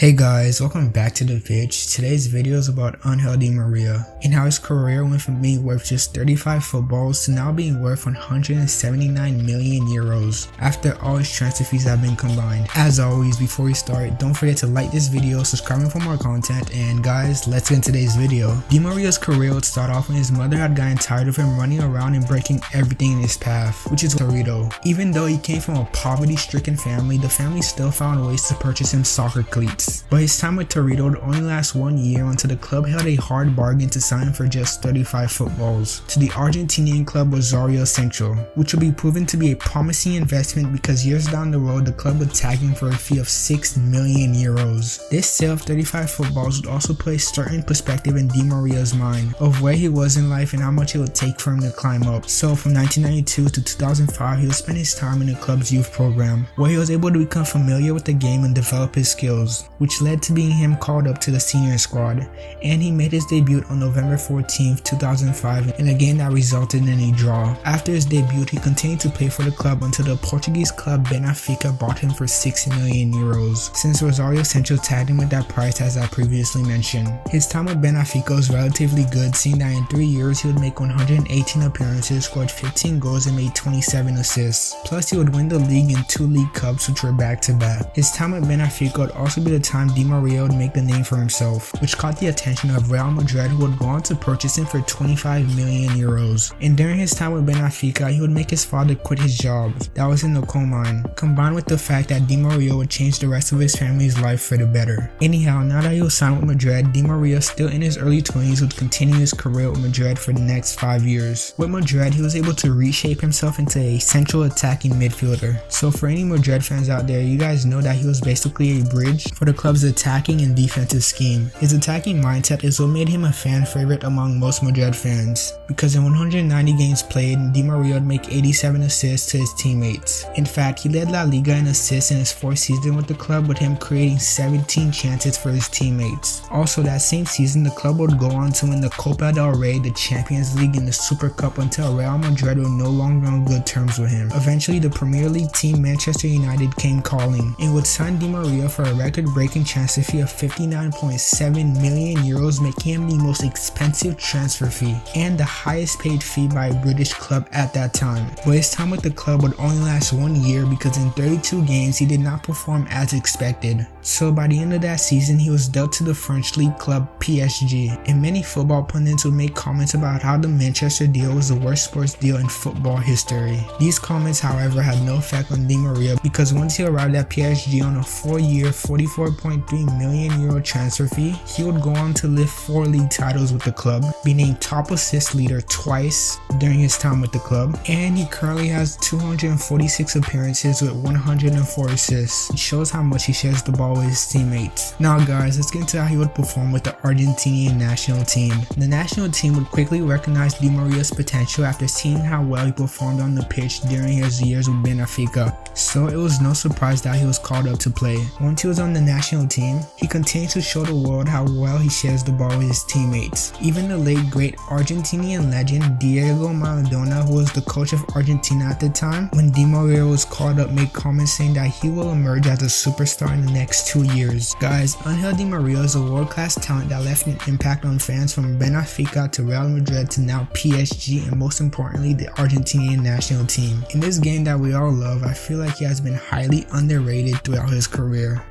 Hey guys, welcome back to the pitch. Today's video is about Ángel Di María and how his career went from being worth just 35 footballs to now being worth 179 million euros after all his transfer fees have been combined. As always, before we start, don't forget to like this video, subscribe for more content, and guys, let's get into today's video. Di Maria's career would start off when his mother had gotten tired of him running around and breaking everything in his path, which is FIDEO. Even though he came from a poverty-stricken family, the family still found ways to purchase him soccer cleats. But his time with Torito would only last 1 year until the club held a hard bargain to sign him for just 35 footballs to the Argentinian club Rosario Central, which would be proven to be a promising investment because years down the road the club would tag him for a fee of 6 million euros. This sale of 35 footballs would also put a certain perspective in Di Maria's mind of where he was in life and how much it would take for him to climb up. So from 1992 to 2005 he would spend his time in the club's youth program, where he was able to become familiar with the game and develop his skills, which led to being him called up to the senior squad, and he made his debut on November 14th, 2005 in a game that resulted in a draw. After his debut, he continued to play for the club until the Portuguese club Benfica bought him for 6 million euros, since Rosario Central tagged him with that price as I previously mentioned. His time with Benfica was relatively good, seeing that in 3 years he would make 118 appearances, scored 15 goals and made 27 assists. Plus he would win the league and 2 league cups, which were back to back. His time with Benfica would also be the time Di María would make the name for himself, which caught the attention of Real Madrid, who would go on to purchase him for 25 million euros. And during his time with Benfica, he would make his father quit his job that was in the coal mine, combined with the fact that Di María would change the rest of his family's life for the better. Anyhow, now that he was signed with Madrid, Di María, still in his early 20s, would continue his career with Madrid for the next 5 years. With Madrid, he was able to reshape himself into a central attacking midfielder. So for any Madrid fans out there, you guys know that he was basically a bridge for the club's attacking and defensive scheme. His attacking mindset is what made him a fan favorite among most Madrid fans, because in 190 games played, Di María would make 87 assists to his teammates. In fact, he led La Liga in assists in his 4th season with the club, with him creating 17 chances for his teammates. Also that same season, the club would go on to win the Copa del Rey, the Champions League, and the Super Cup until Real Madrid were no longer on good terms with him. Eventually, the Premier League team Manchester United came calling and would sign Di María for a record-breaking transfer fee of 59.7 million euros, making him the most expensive transfer fee and the highest paid fee by a British club at that time. But his time with the club would only last 1 year because in 32 games he did not perform as expected. So by the end of that season he was dealt to the French league club PSG, and many football pundits would make comments about how the Manchester deal was the worst sports deal in football history. These comments, however, had no effect on Di María, because once he arrived at PSG on a 4-year 44.3 million euro transfer fee, he would go on to lift 4 league titles with the club, be named top assist leader twice during his time with the club, and he currently has 246 appearances with 104 assists. It shows how much he shares the ball with his teammates. Now guys, let's get into how he would perform with the Argentinian national team. The national team would quickly recognize Di Maria's potential after seeing how well he performed on the pitch during his years with Benfica, so it was no surprise that he was called up to play. Once he was on the national team, he continued to show the world how well he shares the ball with his teammates. Even the late great Argentinian legend Diego Maradona, who was the coach of Argentina at the time when Di María was called up, made comments saying that he will emerge as a superstar in the next 2 years. Guys, Ángel Di María is a world-class talent that left an impact on fans from Benfica to Real Madrid to now PSG, and most importantly the Argentinian national team. In this game that we all love, I feel like he has been highly underrated throughout his career,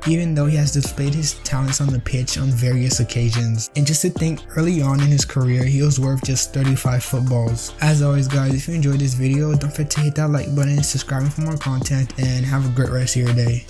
even though he has displayed his talents on the pitch on various occasions. And just to think, early on in his career he was worth just 35 footballs. As always guys, if you enjoyed this video, don't forget to hit that like button, subscribe for more content, and have a great rest of your day.